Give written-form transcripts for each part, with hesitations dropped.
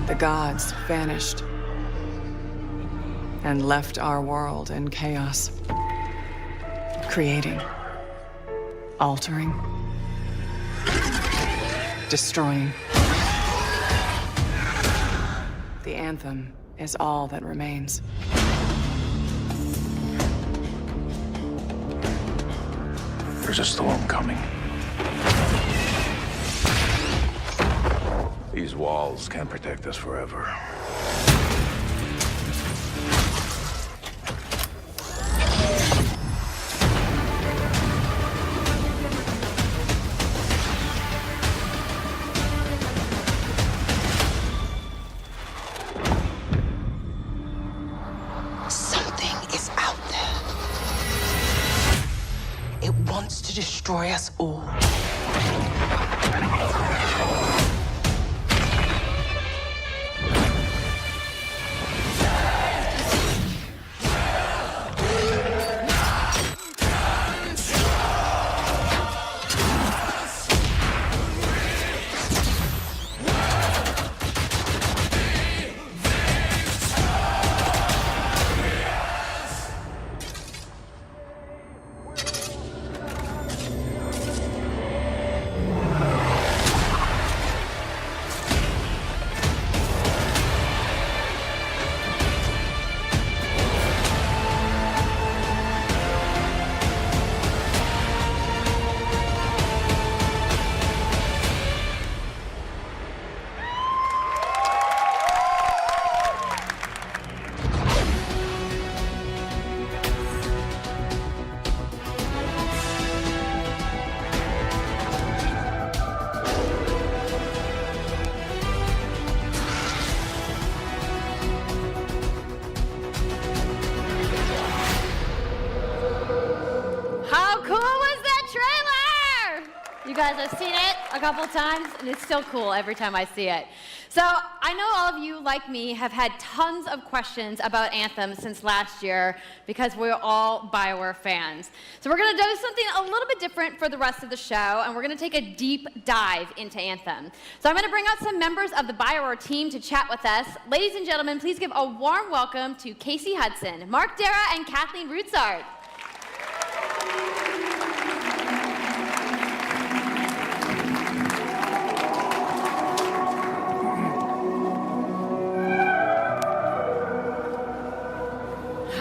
The gods vanished and left our world in chaos. Creating, altering, destroying. The Anthem is all that remains. There's a storm coming. These walls can't protect us forever. Something is out there. It wants to destroy us all. You guys have seen it a couple times, and it's still cool every time I see it. So I know all of you, like me, have had tons of questions about Anthem since last year because we're all BioWare fans. So we're going to do something a little bit different for the rest of the show, and we're going to take a deep dive into Anthem. So I'm going to bring out some members of the BioWare team to chat with us. Ladies and gentlemen, please give a warm welcome to Casey Hudson, Mark Dara, and Kathleen Rutzart.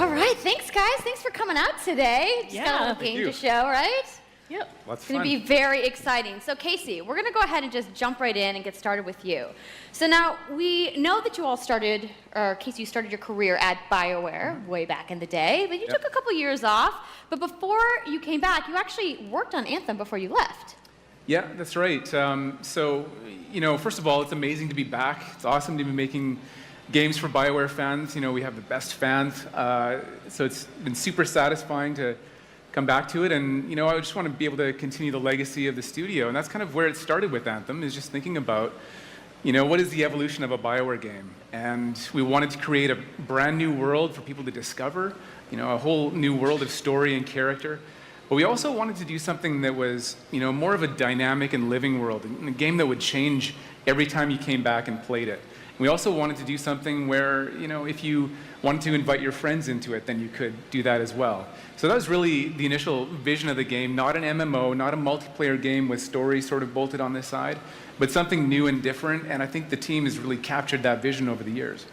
All right, thanks guys. Thanks for coming out today. Just got a little game to show, right? Yep. It's going to be very exciting. So Casey, we're going to go ahead and just jump right in and get started with you. So now we know that you all started, or Casey, you started your career at BioWare way back in the day, but you took a couple years off. But before you came back, you actually worked on Anthem before you left. Yeah, that's right. So, you know, first of all, it's amazing to be back. It's awesome to be making games for BioWare fans. You know, we have the best fans. So it's been super satisfying to come back to it. And, you know, I just want to be able to continue the legacy of the studio. And that's kind of where it started with Anthem, is just thinking about, you know, what is the evolution of a BioWare game? And we wanted to create a brand new world for people to discover, you know, a whole new world of story and character. But we also wanted to do something that was, you know, more of a dynamic and living world, a game that would change every time you came back and played it. We also wanted to do something where, you know, if you wanted to invite your friends into it, then you could do that as well. So that was really the initial vision of the game, not an MMO, not a multiplayer game with stories sort of bolted on this side, but something new and different, and I think the team has really captured that vision over the years.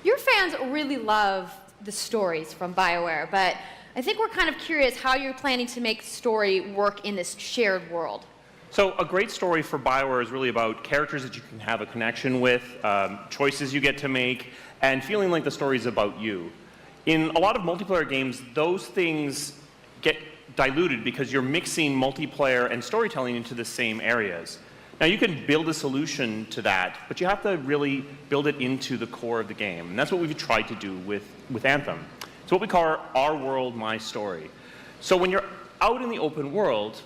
Your fans really love the stories from BioWare, but I think we're kind of curious how you're planning to make story work in this shared world. So a great story for BioWare is really about characters that you can have a connection with, choices you get to make, and feeling like the story is about you. In a lot of multiplayer games, those things get diluted because you're mixing multiplayer and storytelling into the same areas. Now you can build a solution to that, but you have to really build it into the core of the game. And that's what we've tried to do with Anthem. It's what we call our world, my story. So when you're out in the open world,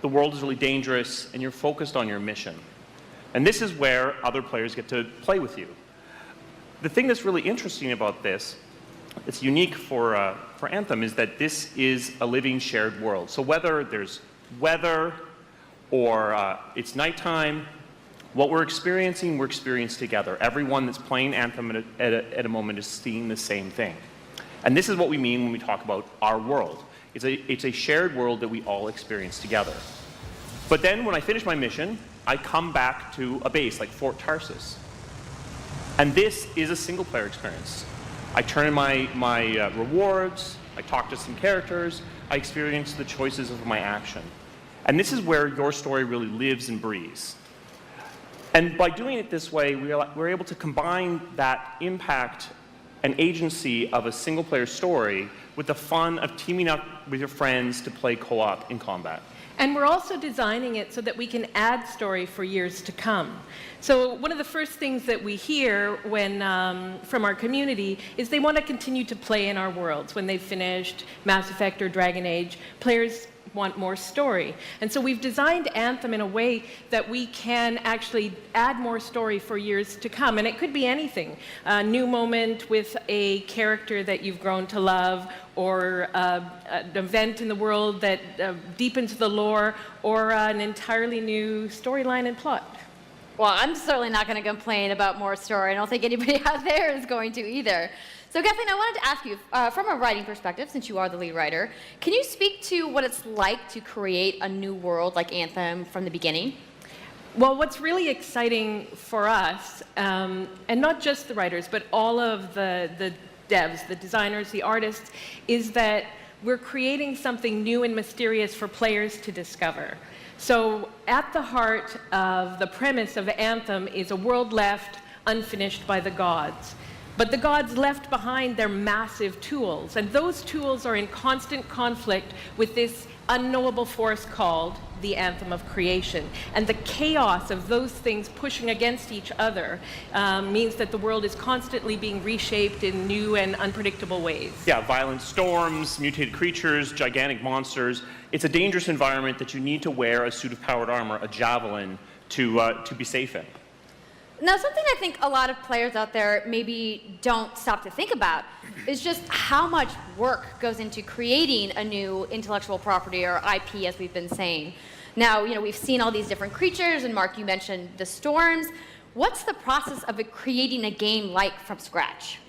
the world is really dangerous and you're focused on your mission. And this is where other players get to play with you. The thing that's really interesting about this, it's unique for Anthem, is that this is a living shared world. So whether there's weather, or it's nighttime, What we're experiencing together. Everyone that's playing Anthem at a moment is seeing the same thing. And this is what we mean when we talk about our world. It's a shared world that we all experience together. But then when I finish my mission, I come back to a base like Fort Tarsus. And this is a single-player experience. I turn in my rewards, I talk to some characters, I experience the choices of my action. And this is where your story really lives and breathes. And by doing it this way, we're able to combine that impact and agency of a single-player story with the fun of teaming up with your friends to play co-op in combat. And we're also designing it so that we can add story for years to come. So one of the first things that we hear from our community is they want to continue to play in our worlds. When they've finished Mass Effect or Dragon Age, players want more story. And so we've designed Anthem in a way that we can actually add more story for years to come. And it could be anything. A new moment with a character that you've grown to love, or an event in the world that deepens the lore, or an entirely new storyline and plot. Well, I'm certainly not going to complain about more story. I don't think anybody out there is going to either. So Kathleen, I wanted to ask you, from a writing perspective, since you are the lead writer, can you speak to what it's like to create a new world like Anthem from the beginning? Well, what's really exciting for us, and not just the writers, but all of the devs, the designers, the artists, is that we're creating something new and mysterious for players to discover. So at the heart of the premise of Anthem is a world left unfinished by the gods. But the gods left behind their massive tools, and those tools are in constant conflict with this unknowable force called the Anthem of Creation. And the chaos of those things pushing against each other means that the world is constantly being reshaped in new and unpredictable ways. Yeah, violent storms, mutated creatures, gigantic monsters. It's a dangerous environment that you need to wear a suit of powered armor, a javelin, to be safe in. Now, something I think a lot of players out there maybe don't stop to think about is just how much work goes into creating a new intellectual property, or IP, as we've been saying. Now, we've seen all these different creatures, and Mark, you mentioned the storms. What's the process of creating a game like from scratch?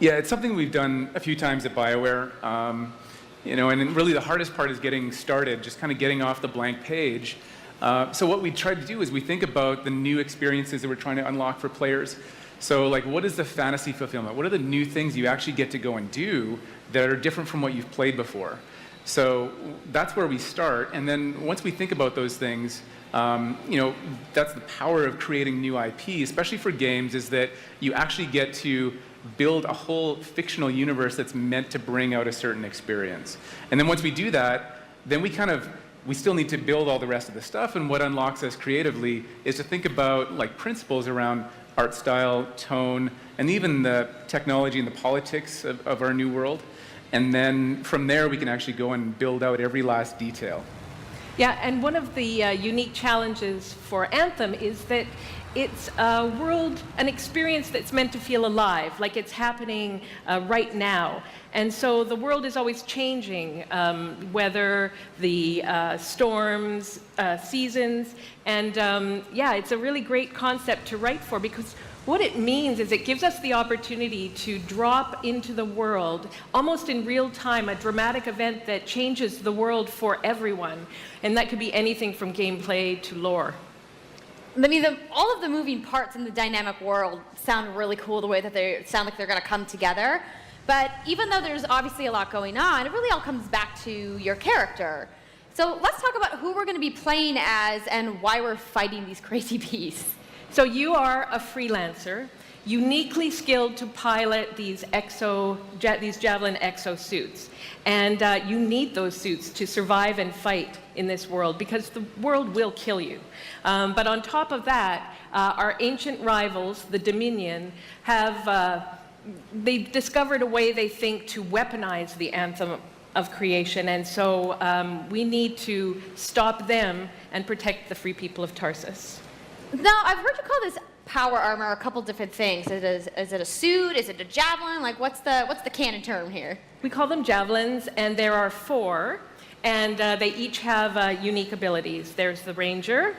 Yeah, it's something we've done a few times at BioWare. And really the hardest part is getting started, just kind of getting off the blank page. So what we try to do is we think about the new experiences that we're trying to unlock for players. So like, what is the fantasy fulfillment? What are the new things you actually get to go and do that are different from what you've played before? So that's where we start. And then once we think about those things, that's the power of creating new IP, especially for games, is that you actually get to build a whole fictional universe that's meant to bring out a certain experience. And then once we do that, then we still need to build all the rest of the stuff, and what unlocks us creatively is to think about like principles around art style, tone, and even the technology and the politics of our new world. And then from there, we can actually go and build out every last detail. Yeah, and one of the unique challenges for Anthem is that it's a world, an experience that's meant to feel alive, like it's happening right now. And so the world is always changing, whether the storms, seasons, and it's a really great concept to write for, because what it means is it gives us the opportunity to drop into the world, almost in real time, a dramatic event that changes the world for everyone. And that could be anything from gameplay to lore. I mean, all of the moving parts in the dynamic world sound really cool, the way that they sound like they're going to come together. But even though there's obviously a lot going on, it really all comes back to your character. So let's talk about who we're going to be playing as and why we're fighting these crazy beasts. So you are a freelancer, uniquely skilled to pilot these Javelin exosuits. And you need those suits to survive and fight in this world, because the world will kill you. But on top of that, our ancient rivals, the Dominion, they've discovered a way, they think, to weaponize the Anthem of Creation. And so we need to stop them and protect the free people of Tarsus. Now, I've heard you call this power armor a couple different things. Is it a suit? Is it a javelin? Like, what's the canon term here? We call them javelins, and there are 4, and they each have unique abilities. There's the Ranger,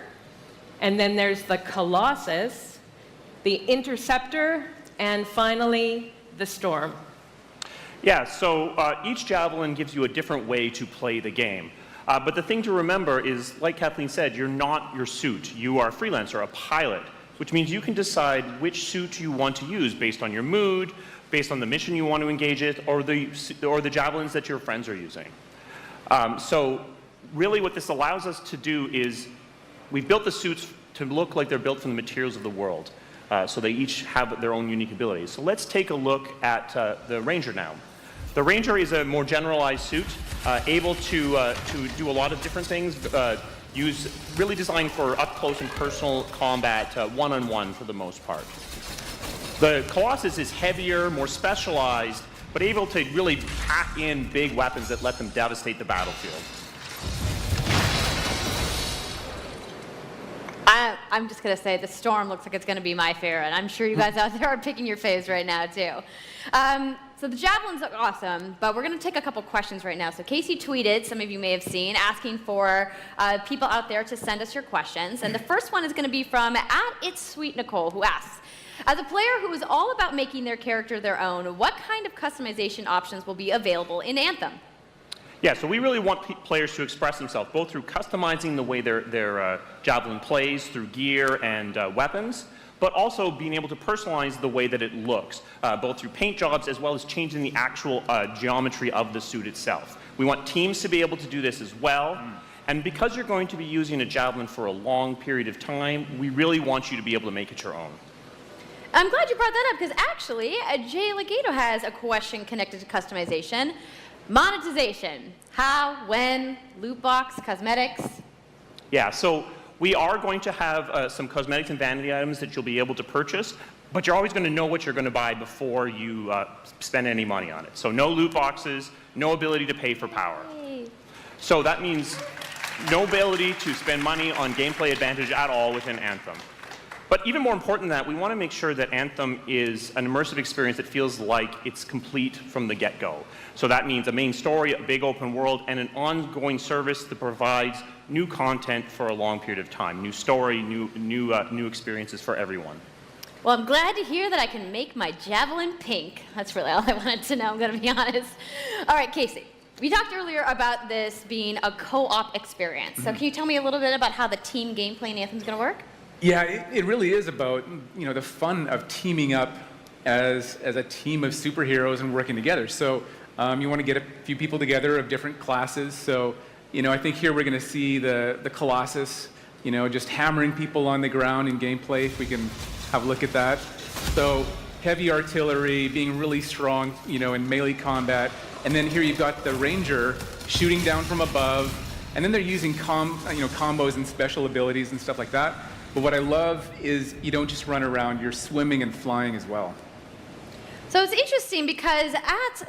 And then there's the Colossus, the Interceptor, and finally, the Storm. Yeah, so each javelin gives you a different way to play the game. But the thing to remember is, like Kathleen said, you're not your suit. You are a freelancer, a pilot, which means you can decide which suit you want to use based on your mood, based on the mission you want to engage in, or the javelins that your friends are using. So really what this allows us to do is we've built the suits to look like they're built from the materials of the world. So they each have their own unique abilities. So let's take a look at the Ranger now. The Ranger is a more generalized suit, able to do a lot of different things, really designed for up-close and personal combat, one-on-one for the most part. The Colossus is heavier, more specialized, but able to really pack in big weapons that let them devastate the battlefield. I'm just going to say the Storm looks like it's going to be my favorite. I'm sure you guys out there are picking your faves right now, too. So the javelins look awesome, but we're going to take a couple questions right now. So Casey tweeted, some of you may have seen, asking for people out there to send us your questions. And the first one is going to be from @It'sSweetNicole, who asks, as a player who is all about making their character their own, what kind of customization options will be available in Anthem? Yeah, so we really want players to express themselves, both through customizing the way their javelin plays, through gear and weapons, but also being able to personalize the way that it looks, both through paint jobs as well as changing the actual geometry of the suit itself. We want teams to be able to do this as well. And because you're going to be using a javelin for a long period of time, we really want you to be able to make it your own. I'm glad you brought that up, because actually, Jay Legato has a question connected to customization. Monetization. How, when, loot box, cosmetics? Yeah, so we are going to have some cosmetics and vanity items that you'll be able to purchase, but you're always going to know what you're going to buy before you spend any money on it. So no loot boxes, no ability to pay for power. Yay. So that means no ability to spend money on gameplay advantage at all within Anthem. But even more important than that, we want to make sure that Anthem is an immersive experience that feels like it's complete from the get-go. So that means a main story, a big open world, and an ongoing service that provides new content for a long period of time. New story, new experiences for everyone. Well, I'm glad to hear that I can make my javelin pink. That's really all I wanted to know, I'm going to be honest. All right, Casey. We talked earlier about this being a co-op experience. So can you tell me a little bit about how the team gameplay in Anthem is going to work? Yeah, it really is about, the fun of teaming up as a team of superheroes and working together. So you want to get a few people together of different classes. So, I think here we're going to see the Colossus, just hammering people on the ground in gameplay, if we can have a look at that. So heavy artillery, being really strong, in melee combat. And then here you've got the Ranger shooting down from above. And then they're using combos and special abilities and stuff like that. But what I love is you don't just run around, you're swimming and flying as well. So it's interesting because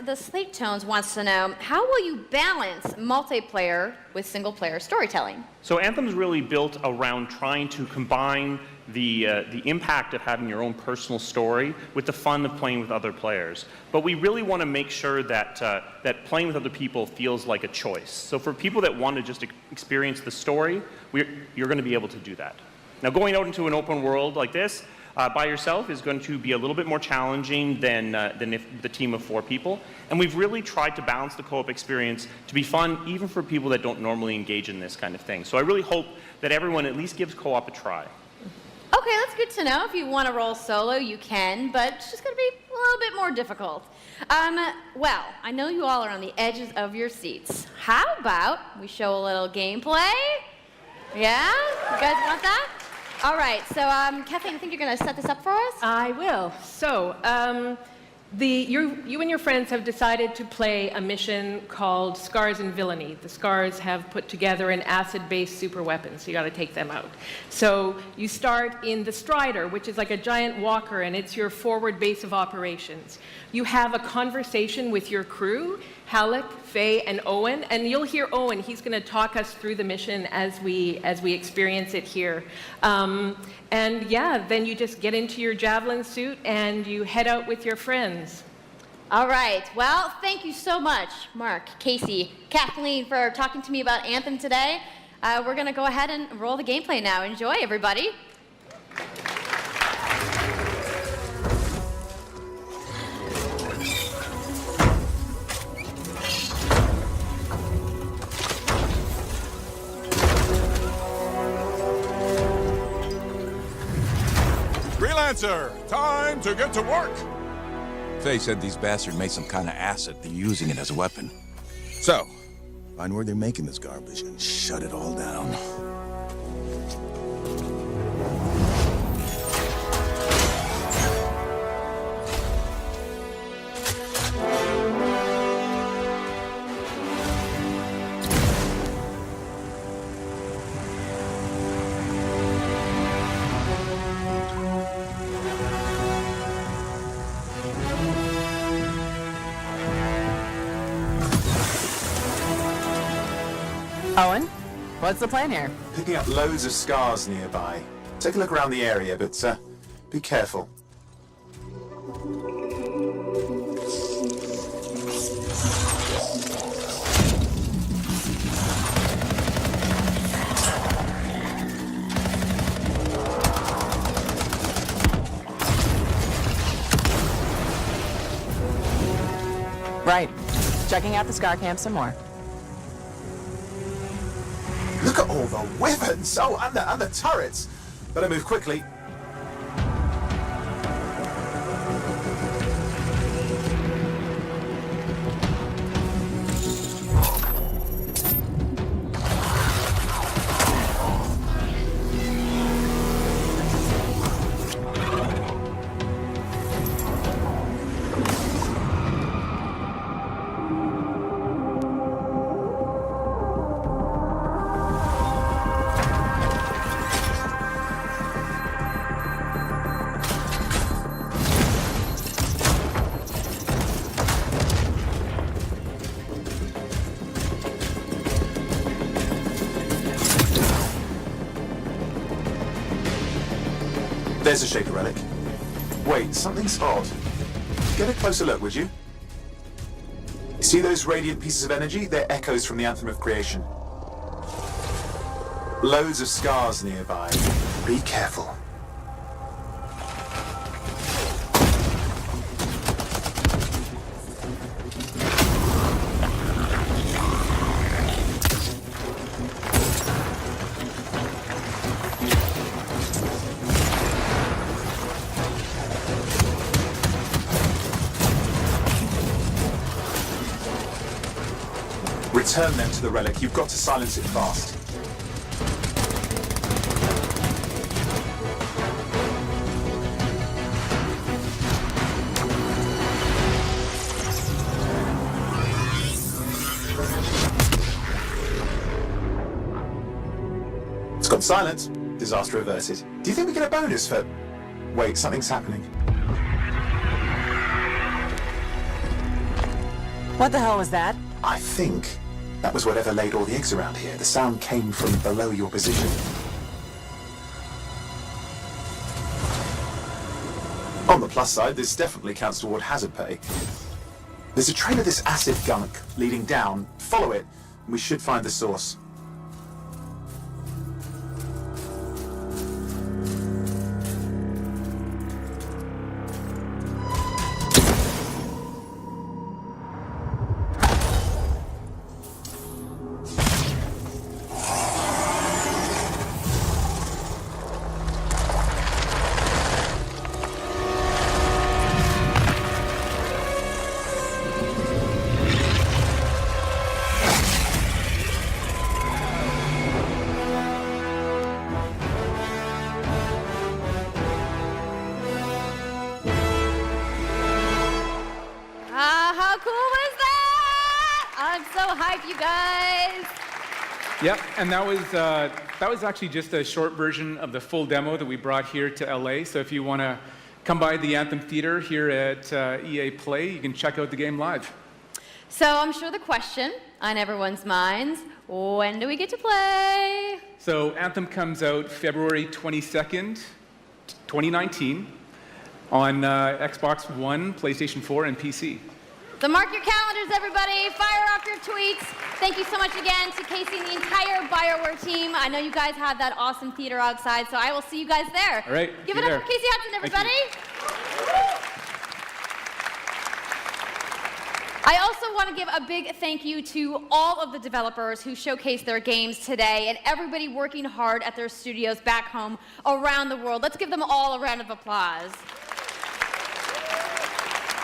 the Slate Tones wants to know, how will you balance multiplayer with single-player storytelling? So Anthem's really built around trying to combine the impact of having your own personal story with the fun of playing with other players. But we really want to make sure that playing with other people feels like a choice. So for people that want to just experience the story, you're going to be able to do that. Now, going out into an open world like this by yourself is going to be a little bit more challenging than if the team of 4 people. And we've really tried to balance the co-op experience to be fun, even for people that don't normally engage in this kind of thing. So I really hope that everyone at least gives co-op a try. Okay, that's good to know. If you want to roll solo, you can, but it's just going to be a little bit more difficult. Well, I know you all are on the edges of your seats. How about we show a little gameplay? Yeah? You guys want that? All right, so Kathleen, I think you're going to set this up for us? I will. So, you and your friends have decided to play a mission called Scars and Villainy. The Scars have put together an acid-based super weapon, so you got to take them out. So you start in the Strider, which is like a giant walker, and it's your forward base of operations. You have a conversation with your crew, Halleck, Faye, and Owen, and you'll hear Owen. He's going to talk us through the mission as we experience it here. And yeah, then you just get into your javelin suit and you head out with your friends. All right. Well, thank you so much, Mark, Casey, Kathleen, for talking to me about Anthem today. We're going to go ahead and roll the gameplay now. Enjoy, everybody. Freelancer, time to get to work! Faye said these bastards made some kind of acid. They're using it as a weapon. So, find where they're making this garbage and shut it all down. Owen, what's the plan here? Picking up loads of scars nearby. Take a look around the area, but be careful. Right. Checking out the scar camp some more. Look at all the weapons! Oh, and the turrets! Better move quickly. There's a shaker relic. Wait, something's odd. Get a closer look, would you? See those radiant pieces of energy? They're echoes from the Anthem of Creation. Loads of scars nearby. Be careful. Return them to the relic. You've got to silence it fast. It's gone silent. Disaster averted. Do you think we get a bonus for... Wait, something's happening. What the hell was that? I think that was whatever laid all the eggs around here. The sound came from below your position. On the plus side, this definitely counts toward hazard pay. There's a trail of this acid gunk leading down. Follow it, and we should find the source. How cool was that? I'm so hyped, you guys. Yep, and that was actually just a short version of the full demo that we brought here to LA. So if you want to come by the Anthem Theater here at EA Play, you can check out the game live. So I'm sure the question on everyone's minds, when do we get to play? So Anthem comes out February 22nd, 2019 on Xbox One, PlayStation 4, and PC. So mark your calendars, everybody. Fire off your tweets. Thank you so much again to Casey and the entire BioWare team. I know you guys have that awesome theater outside, so I will see you guys there. All right. Give it up for Casey Hudson, everybody. I also want to give a big thank you to all of the developers who showcased their games today and everybody working hard at their studios back home around the world. Let's give them all a round of applause.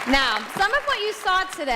Now, some of what you saw today